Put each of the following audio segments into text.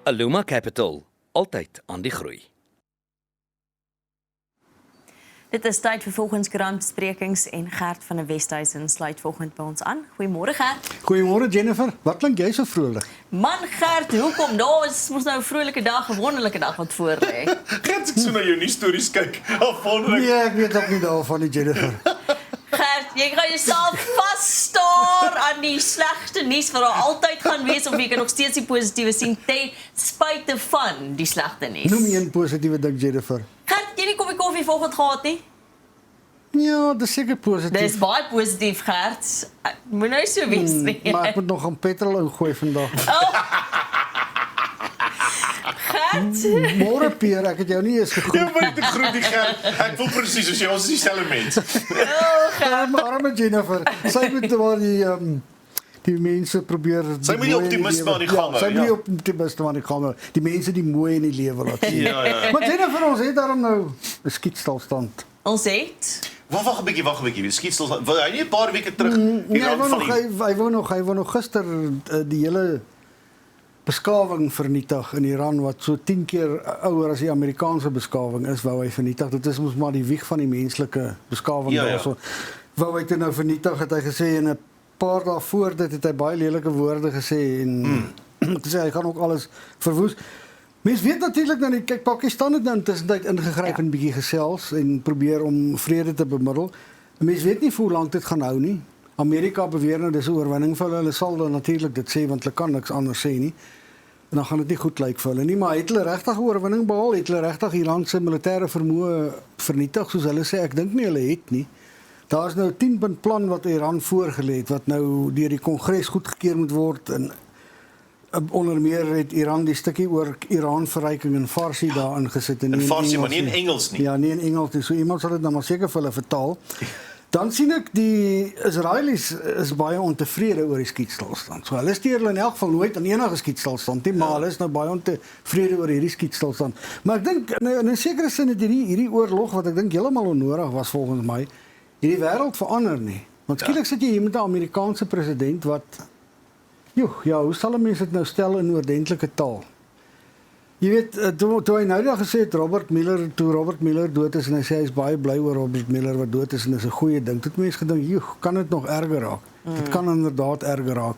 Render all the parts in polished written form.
Aluma Capital, altyd aan die groei. Dit is tyd vir volgenskrantbesprekings en Gert van der Westhuizen sluit volgend by ons aan. Goeiemôre Gert. Goeiemôre Jennifer, wat klink jy so vrolik? Man Gert, hoekom? Daar is mos nou 'n vrolike dag, 'n wonderlike dag wat voor lê. Gert, ek so na jou nuusstories kyk. Wonderlik. Nee, ek weet ook nie daarvan nie, Jennifer. Gert, jy gaan jouself vasstaar aan die slegte nuus wat daar altyd gaan wees of jy kan nog steeds die positiewe sien ten spyte van die slegte nuus. Noem een positiewe ding, Jennifer. Gert, jy het nie koffie vanoggend gehad nie? Ja, dis seker positief. Dis baie positief, Gert. Moet nou so wees nie. Maar ek moet nog aan petrol ingooi vandag. Gert? Môre Peer, ek het jou nie eens gegroet. Jy moet te groet die Gert. Ek voel presies soos jy, ons is dieselfde mens. Arme Jennifer, sy moet waar die mense probeer. Sy moet die optimisme aan die gang hou. Sy moet die optimisme aan die gang hou. Die mense die mooi in die lewe laat sien. Ja. Maar Jennifer, ons het daarom nou 'n skietstilstand. Ons het Wag 'n bietjie. Die skietsels. Wil hy nie 'n paar weke terug Nee, hy wou nog gister die hele beskawing vernietig in Iran wat so 10 keer ouer as die Amerikaanse beskawing is, wou hy vernietig. Dit is mos maar die wieg van die menslike beskawing daarso. Wou hy dit nou vernietig, het hy gesê en 'n paar dae voor dit het hy baie lelike woorde gesê en gesê hy gaan ook alles verwoes. Mens weet natuurlik nou nie, kyk Pakistan het nou intussen ingegryp en 'n bietjie gesels en probeer om vrede te bemiddel. Mens weet nie hoe lank dit gaan hou nie. Amerika beweer nou dis 'n oorwinning vir hulle. Hulle sal dan natuurlik dit sê want hulle kan niks anders sê nie. En dan gaan dit nie goed lyk vir hulle nie, maar het hulle regtig 'n oorwinning behaal? Het hulle regtig Iran se militêre vermoë vernietig soos hulle sê? Ek dink nie hulle het nie. Daar is nou 'n 10-punt plan wat Iran voorgelê het wat nou deur die Kongres goedgekeur moet word en onder meer het Iran die stukkie oor Iran-verryking in Farsi daarin gesit en In nie Farsi, Engels maar nie in Engels nie. Ja, nie in Engels nie. So iemand sal dit nou maar seker vir hulle vertaal. Dan sien ek die Israelies is baie ontevrede oor die skietstilstand. So hulle steur hulle in elk geval nooit aan enige skietstilstand nie, maar hulle is nou baie ontevrede oor hierdie skietstilstand. Maar ek dink in 'n sekere sin het hierdie oorlog wat ek dink heeltemal onnodig was volgens my, hierdie wêreld verander nie. Want skielik sit jy hier met 'n Amerikaanse president wat hoe sal 'n mens dit nou stel in oordentlike taal? Jy weet, toe hy nou gesê het Robert Miller dood is en hy sê hy is baie bly oor Robert Miller wat dood is en dis 'n goeie ding. Toe het mense gedink, kan dit nog erger raak? Dit kan inderdaad erger raak.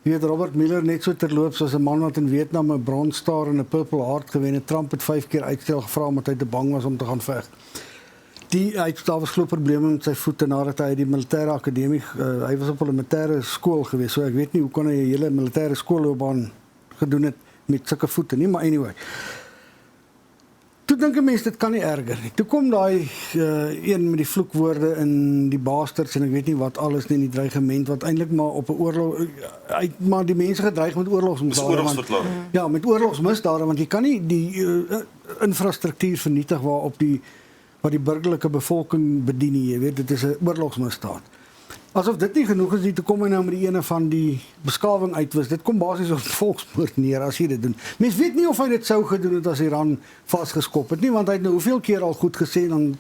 Jy weet, Robert Miller net so terloops as 'n man wat in Vietnam 'n Bronze Star en 'n Purple Heart gewen het. Trump het 5 keer uitstel gevra omdat hy te bang was om te gaan veg. Daar was groot probleme met sy voete nadat hy die militêre akademie, hy was op 'n militêre skool gewees, so ek weet nie hoe kon hy 'n hele militêre skoolloopbaan gedoen het met sulke voete nie, maar anyway. Toe dink 'n mens dit kan nie erger nie. Toe kom daai een met die vloekwoorde in die bastards en ek weet nie wat alles nie, die dreigement wat eintlik maar op 'n oorlog maar die mense gedreig met oorlogsmisdade. Ja, met oorlogsmisdade want jy kan nie die infrastruktuur vernietig wat die burgerlike bevolking bedien nie, jy weet, dit is 'n oorlogsmisdaad. Asof dit nie genoeg is, toe kom hy nou met die ene van die beskawing uitwis. Dit kom basies op volksmoord neer as jy dit doen. Mens weet nie of hy dit sou gedoen het as Iran vasgeskop het nie, want hy het nou hoeveel keer al goed gesê, dan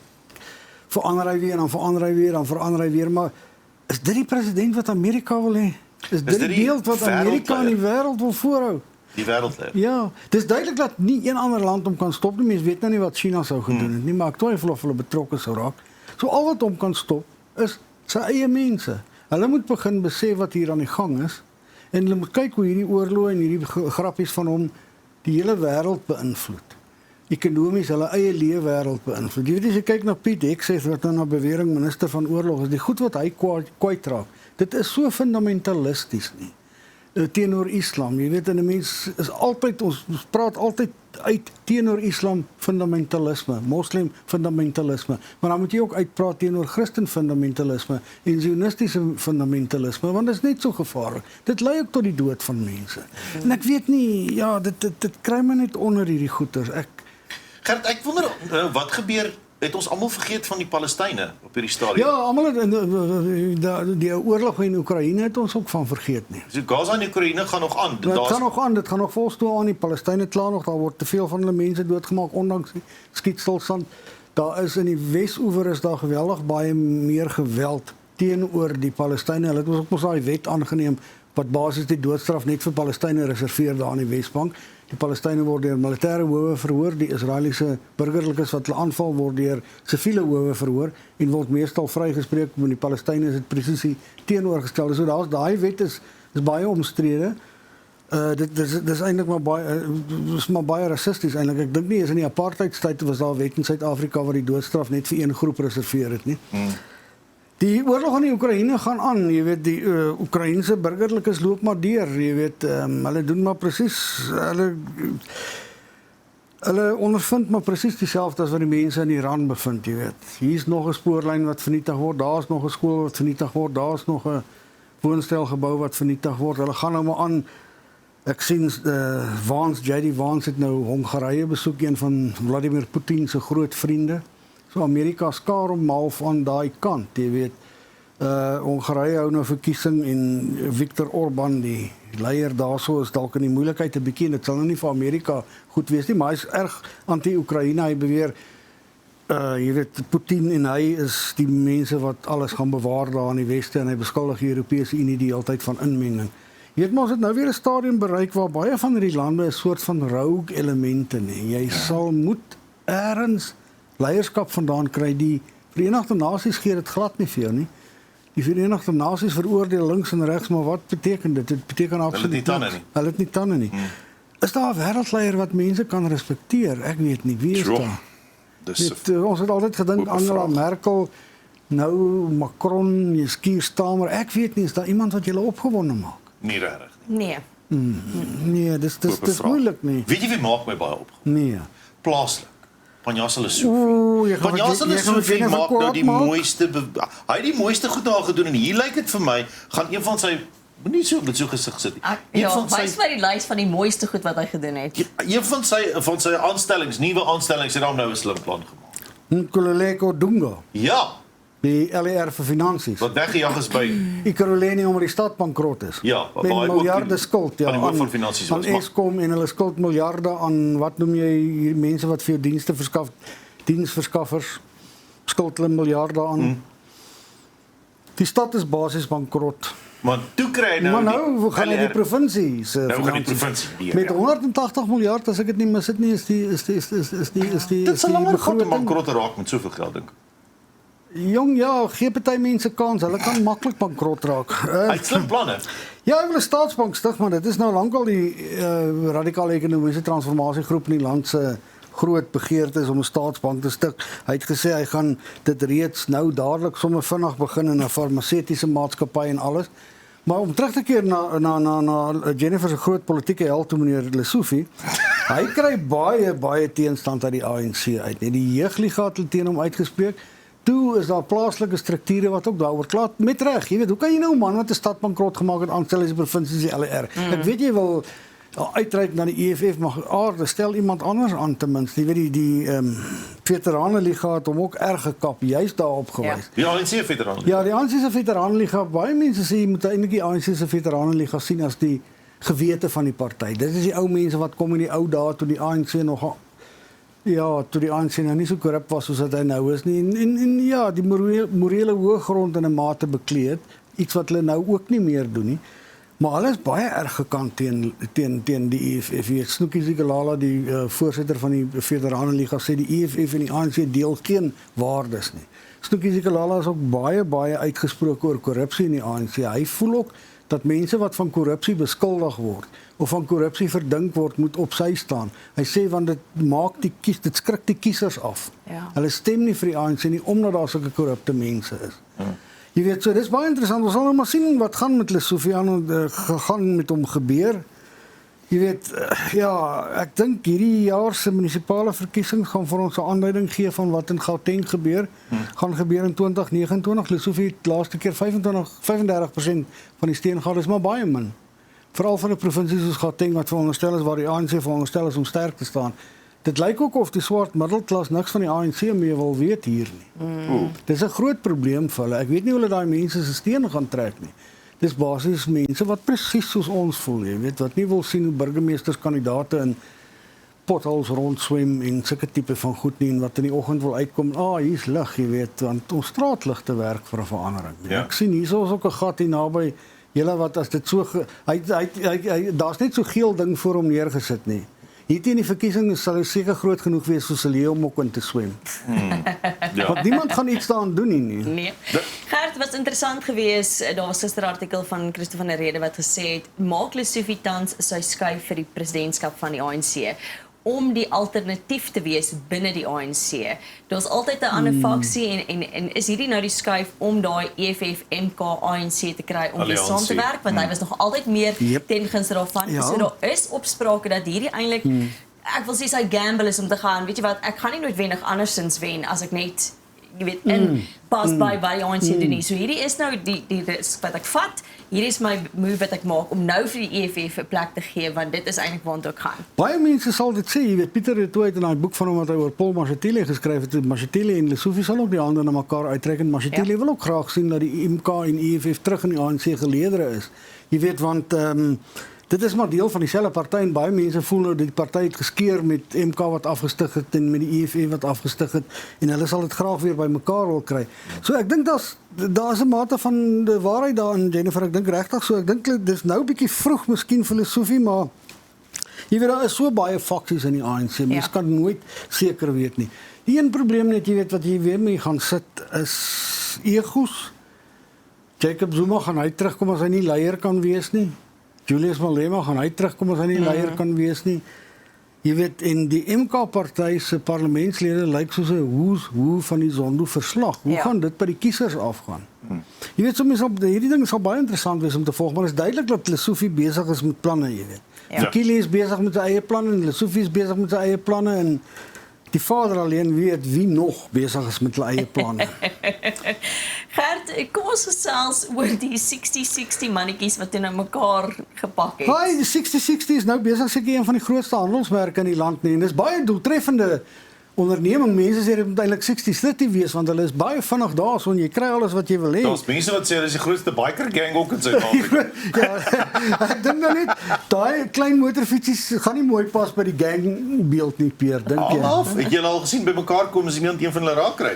verander hy weer, dan verander hy weer, maar is dit die president wat Amerika wil hê? Is dit die beeld wat Amerika in die wêreld wil voorhou? Die wêreldleier. Ja, dis duidelik dat nie een ander land hom kan stop nie. Mense weet nou nie wat China sou gedoen het nie, maar ek twyfel of hulle betrokke sou raak. So al wat hom kan stop is sy eie mense. Hulle moet begin besef wat hier aan die gang is en hulle moet kyk hoe hierdie oorlog en hierdie grappies van hom die hele wêreld beïnvloed. Ekonomies hulle eie leefwêreld beïnvloed. Jy weet as jy kyk na Piet Hexeth wat nou na bewering minister van oorlog is, die goed wat hy kwytraak. Dit is so fundamentalisties nie. Teenoor Islam. Jy weet, en 'n mens is altyd, ons praat altyd uit teenoor Islam fundamentalisme, moslim fundamentalisme, maar dan moet jy ook uitpraat teenoor Christen fundamentalisme en Zionistiese fundamentalisme, want dit is net so gevaarlik. Dit lei ook tot die dood van mense. En ek weet nie, ja, dit kry my net onder hierdie goeters. Gert, ek wonder wat gebeur. Het ons almal vergeet van die Palestynë op hierdie stadium? Ja, almal die oorlog in Oekraïne het ons ook van vergeet nie. So Gaza en Oekraïne gaan nog aan. Dit gaan nog volstoel aan. Die Palestynë kla nog, daar word te veel van hulle mense doodgemaak ondanks die skietstilstand. Daar is in die Wes-oewer is daar geweldig baie meer geweld teenoor die Palestynë. Hulle het ook mos daai wet aangeneem wat basies die doodstraf net vir Palestynë reserveer daar aan die Wesbank. Die Palestynë word deur militêre howe verhoor, die Israeliese burgerlikes wat hulle aanval word deur siviele howe verhoor en word meestal vrygespreek, met die Palestynë is dit presies die teenoorgestelde. So daar's daai wet is baie omstrede. Dis eintlik maar baie rassisties eintlik. Ek dink nie eens in die apartheidstyd was daar 'n wet in Suid-Afrika wat die doodstraf net vir een groep reserveer het nie. Die oorlog in die Oekraïne gaan aan, jy weet, die Oekraïense burgerlikes loop maar deur, jy weet, hulle doen maar presies, hulle ondervind maar presies dieselfde as wat die mense in Iran bevind, jy weet. Hier's nog 'n spoorlyn wat vernietig word, daar's nog 'n skool wat vernietig word, daar's nog 'n woonstelgebou wat vernietig word. Hulle gaan nou maar aan. Ek sien JD Vance het nou Hongarye besoek, een van Vladimir Putin se groot vriende. So Amerika skaar hom half aan daai kant, jy weet. Hongarye hou nou verkiesing en Viktor Orban, die leier daarso, is dalk in die moeilikheid 'n bietjie. Dit sal nou nie vir Amerika goed wees nie, maar hy is erg anti-Oekraïne. Hy beweer jy weet, Putin en hy is die mense wat alles gaan bewaar daar in die weste en hy beskuldig die Europese Unie die hele tyd van inmenging. Jy weet, maar ons het nou weer 'n stadium bereik waar baie van hierdie lande 'n soort van rogue elemente nie. Jy sal moet ergens leierskap vandaan kry. Die Verenigde Nasies gee dit glad nie vir jou nie. Die Verenigde Nasies veroordeel links en regs, maar wat beteken dit? Dit beteken absoluut niks. Hulle het nie tande nie. Is daar 'n wêreldleier wat mense kan respekteer? Ek weet nie wie is daar. Ons het altyd gedink Angela Merkel, nou Macron, jy Keir Starmer. Ek weet nie, is daar iemand wat julle opgewonde maak? Nie regtig nie. Nee, dis moeilik nie. Weet jy wie maak my baie opgewonde? Nee. Plaaslik. Panjas Lesofie. Panjas Lesofie maak nou die mooiste, hy het die mooiste goed daar gedoen en hier lyk dit vir my, gaan een van sy, moenie so met so gesig sit nie. Wys my die lys van die mooiste goed wat hy gedoen het. Een van sy aanstellings, nuwe aanstellings, het hom nou 'n slim plan gemaak. Nkululeko Dunga. Ja. Die LER vir finansies. Wat weggejaag is by Ekurhuleni omdat die stad bankrot is. Ja, met miljarde skuld, ja, aan Eskom en hulle skuld miljarde aan, wat noem jy hier, mense wat vir jou dienste verskaf, diensverskaffers, skuld hulle miljarde aan. Die stad is basies bankrot. Maar toe kry hy nou, maar nou gaan die provinsie se met 180 miljard, as ek dit nie mis het nie, is die dit sal langer gaan bankrot raak met soveel geld, dink ek. Jong, ja, gee party mense kans. Hulle kan maklik bankrot raak. Hy het slim planne. Ja, hy wil 'n staatsbank stig, maar dit is nou lankal die radikale ekonomiese transformasiegroep in die land se groot begeerte is om 'n staatsbank te stig. Hy het gesê hy gaan dit reeds nou dadelik sommer vinnig begin in 'n farmaseutiese maatskappy en alles. Maar om terug te keer na Jennifer se groot politieke held, meneer Lesofie, hy kry baie teenstand uit die ANC uit. Die jeugliga het teen hom uitgespreek. Toe is daar plaaslike strukture wat ook daaroor klaar met reg. Jy weet, hoe kan jy nou 'n man wat 'n stad bankrot gemaak het aanstel as die provinsie se LER? Ek weet jy wil uitreik na die EFF, maar stel iemand anders aan ten minste. Jy weet die veteranenliga het hom ook erg gekap, juist daarop gewys. Ja, die ANC veteranenliga. Ja, die ANC se veteranenliga, baie mense sê jy moet eintlik die ANC se veteranenliga sien as die gewete van die party. Dit is die ou mense wat kom in die ou dae toe die ANC nog toe die ANC nou nie so korrup was soos wat hy nou is nie. En ja, die morele hoëgrond in 'n mate bekleed, iets wat hulle nou ook nie meer doen nie. Maar hulle is baie erg gekant teen die EFF. Snoekie Zikalala, die voorsitter van die Veteranenliga, sê die EFF en die ANC deel geen waardes nie. Snoekie Zikalala is ook baie uitgesproke oor korrupsie in die ANC. Hy voel ook dat mense wat van korrupsie beskuldig word of van korrupsie verdink word, moet op sy staan. Hy sê want dit skrik die kiesers af. Ja. Hulle stem nie vir die ANC nie omdat daar sulke korrupte mense is. Jy weet, so dis baie interessant. Ons sal nou maar sien wat gaan met Lesofie gaan met hom gebeur. Jy weet, ek dink hierdie jaar se munisipale verkiesings gaan vir ons 'n aanduiding gee van wat in Gauteng gebeur. Gaan gebeur in 2029. Lesofie het laaste keer 35% van die steun gehad, is maar baie min. Veral vir 'n provinsie soos Gauteng wat veronderstel is waar die ANC veronderstel is om sterk te staan. Dit lyk ook of die swart middelklas niks van die ANC mee wil weet hier nie. Dis 'n groot probleem vir hulle. Ek weet nie hoe hulle daai mense se steun gaan trek nie. Dis basies mense wat presies soos ons voel, jy weet, wat nie wil sien hoe burgemeesterskandidaate in potholes rondswem en sulke tipe van goed nie, en wat in die oggend wil uitkom, hier's lig, jy weet, want ons straatligte werk vir 'n verandering. Ja. Ek sien hierso is ook 'n gat hier naby julle wat as dit so daar's net so geel ding voor hom neergesit nie. Hier teen die verkiesing sal hy seker groot genoeg wees soos 'n leeu om ook in te swem. Ja. Want niemand gaan iets daaraan doen nie. Nee. Gert, was interessant geweest. Daar was gister 'n artikel van Christo van der Rede wat gesê het, maak Lesofie tans sy skuif vir die presidentskap van die ANC om die alternatief te wees binne die ANC. Daar's altyd 'n ander faksie en is hierdie nou die skuif om daai EFF MK ANC te kry om weer saam te werk, want hy was nog altyd meer ten gunste daarvan. Ja. So daar is opsprake dat hierdie eintlik ek wil sê sy gamble is om te gaan, weet jy wat, ek gaan nie noodwendig andersins wen as ek net jy weet pas by die ANC doen nie. So hierdie is nou die risk wat ek vat. Hierdie is my move wat ek maak om nou vir die EFF 'n plek te gee, want dit is eintlik waartoe ek gaan. Baie mense sal dit sê, jy weet Pieter het toe uit in daai boek van hom wat hy oor Paul Mashatile geskryf het, Mashatile en Lesofie sal ook die hande na mekaar uittrek en Mashatile wil ook graag sien dat die MK en EFF terug in die ANC geleedere is. Jy weet want dit is maar deel van dieselfde party en baie mense voel nou dat die party het geskeur met MK wat afgestig het en met die EFF wat afgestig het en hulle sal dit graag weer by mekaar wil kry. So ek dink daar's 'n mate van die waarheid daarin, Jennifer, ek dink regtig so. Ek dink dis nou 'n bietjie vroeg miskien vir Lesofie, maar jy weet daar is so baie faksies in die ANC, mens kan nooit seker weet nie. Die een probleem net jy weet wat jy weer mee gaan sit is egos. Jacob Zuma gaan hy terugkom as hy nie leier kan wees nie. Julius Malema gaan hy terugkom as hy nie leier kan wees nie. Jy weet en die MK party se parlementslede lyk soos 'n who's who van die Zondo verslag. Hoe gaan dit by die kiesers afgaan? Jy weet soms hierdie ding sal baie interessant wees om te volg, maar dit is duidelik dat Lesofie besig is met planne, jy weet. Fikile is besig met sy eie planne en Lesofie is besig met sy eie planne en die vader alleen weet wie nog besig is met hulle eie planne. Gert, kom ons gesels oor die 60-60 mannetjies wat nou mekaar gepak het. Hi, die 60-60 is nou besig seker een van die grootste handelsmerke in die land nie en dis baie doeltreffende onderneming. Mense sê dit moet eintlik 60-30 wees want hulle is baie vinnig daar so en jy kry alles wat jy wil hê. Daar's mense wat sê dis die grootste biker gang ook in Suid-Afrika. Ja, ek dink nou net daai klein motorfietsies gaan nie mooi pas by die gang beeld nie, Peer, dink jy? Het jy al gesien by mekaar kom as iemand een van hulle raak kry?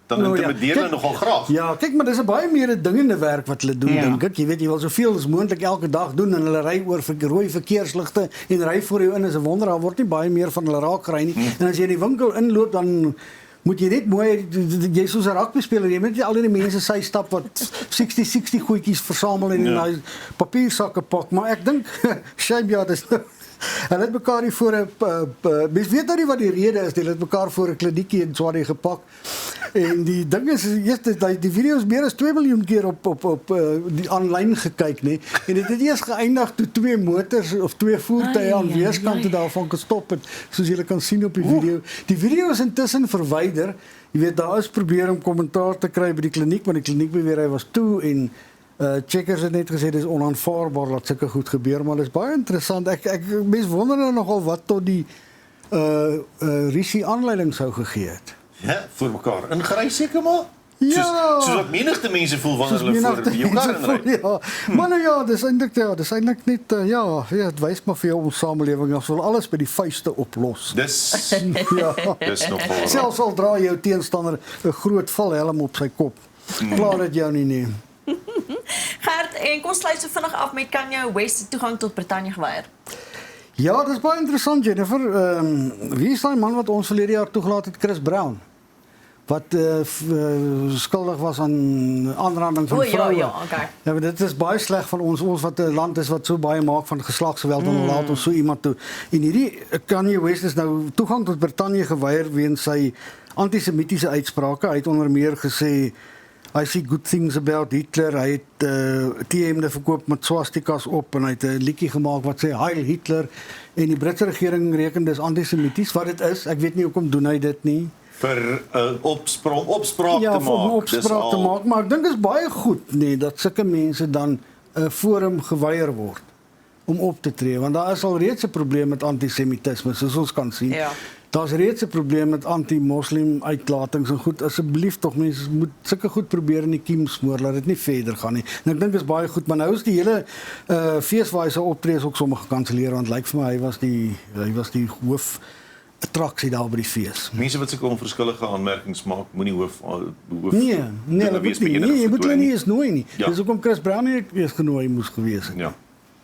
Dan intimideer hulle nogal graag. Ja, kyk maar dis 'n baie meer dingende werk wat hulle doen dink ek. Jy weet jy wil soveel as moontlik elke dag doen en hulle ry oor rooi verkeersligte en ry voor jou in is 'n wonder daar word nie baie meer van hulle raak kry nie. En as jy in die winkel inloop dan moet jy net mooi jy soos 'n rugby speler jy moet nie al die mense sy stap wat 60-60 goedjies versamel en in daai papiersakke pak, maar ek dink shame ja dis hulle het mekaar hier voor 'n mens weet nou nie wat die rede is, hulle het mekaar voor 'n kliniekie in Swarty gepak. En die ding is die video is meer as 2 miljoen keer op die aanlyn gekyk nê. En dit het eers geëindig toe 2 motors of 2 voertuie aan weerskante daarvan gestop het, soos julle kan sien op die video. Die video is intussen verwyder. Jy weet daar is probeer om kommentaar te kry by die kliniek, maar die kliniek beweer hy was toe en Checkers het net gesê dis onaanvaarbaar dat sulke goed gebeur, maar dit is baie interessant. Ek mense wonder nou nogal wat tot die Rishi aanleiding sou gegee het. Ja, vir mekaar. Ingery seker maar. Ja. Soos wat menigte mense voel wanneer hulle voor jou kar inry. Ja. Maar nou ja, dis eintlik net dit wys maar vir jou ons samelewing ons wil alles by die vuiste oplos. Dis dis nogal. Selfs al dra jou teenstander 'n groot valhelm op sy kop. Klaar dit jou nie neem. Gert, en kom sluit so vinnig af met Kanye West toegang tot Brittanje geweier. Ja, dis baie interessant Jennifer. Wie is daai man wat ons verlede jaar toegelaat het, Chris Brown? Wat skuldig was aan aanranding van vroue. Ja, okay. Ja, maar dit is baie sleg van ons wat 'n land is wat so baie maak van geslagsgeweld en laat ons so iemand toe. En hierdie Kanye West is nou toegang tot Brittanje geweier weens sy antisemitiese uitsprake. Hy het onder meer gesê I see good things about Hitler. Hy het T-hemde verkoop met swastikas op en hy het 'n liedjie gemaak wat sê Heil Hitler en die Britse regering reken dis antisemities wat dit is. Ek weet nie hoekom doen hy dit nie. Vir opspraak ja, te maak. Ja, vir opspraak te maak, maar ek dink dit is baie goed dat sulke mense dan 'n forum geweier word om op te tree, want daar is al reeds 'n probleem met antisemitisme soos ons kan sien. Ja. Daar's reeds 'n probleem met anti-moslim uitlatings en goed, asseblief tog mense moet sulke goed probeer in die kiem smoor, laat dit nie verder gaan nie. En ek dink dit is baie goed, maar nou is die hele fees waar hy sou optree ook sommer gekanselleer want lyk vir my hy was die hoof attraksie daar by die fees. Mense wat sulke onverskillige aanmerkings maak, moenie hoof Nee, dinge hulle wees moet by nie. enige Nee, jy moet hulle nie vertoning. eens nooi nie. Ja. Dis hoekom Chris Brown nie eens genooi moes gewees het. Ja.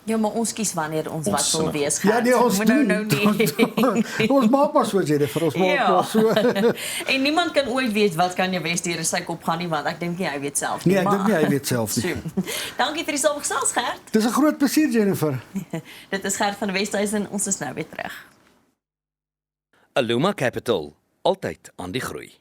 Ja, maar ons kies wanneer ons wat wil sinnig. wees. Ja, nee, ons Moet doen. nou nie. Ons maak maar so Jennifer, ons maak Ja. maar so. En niemand kan ooit weet wat Kanye West deur sy kop gaan nie, want ek dink nie hy weet self nie. Nee, ek maar- dink nie hy weet self nie. Sjoe. Dankie vir die saamgesels, Gert. Dis 'n groot plesier Jennifer. Dit is Gert van Westhuizen, ons is nou weer terug. Aluma Capital, altyd aan die groei.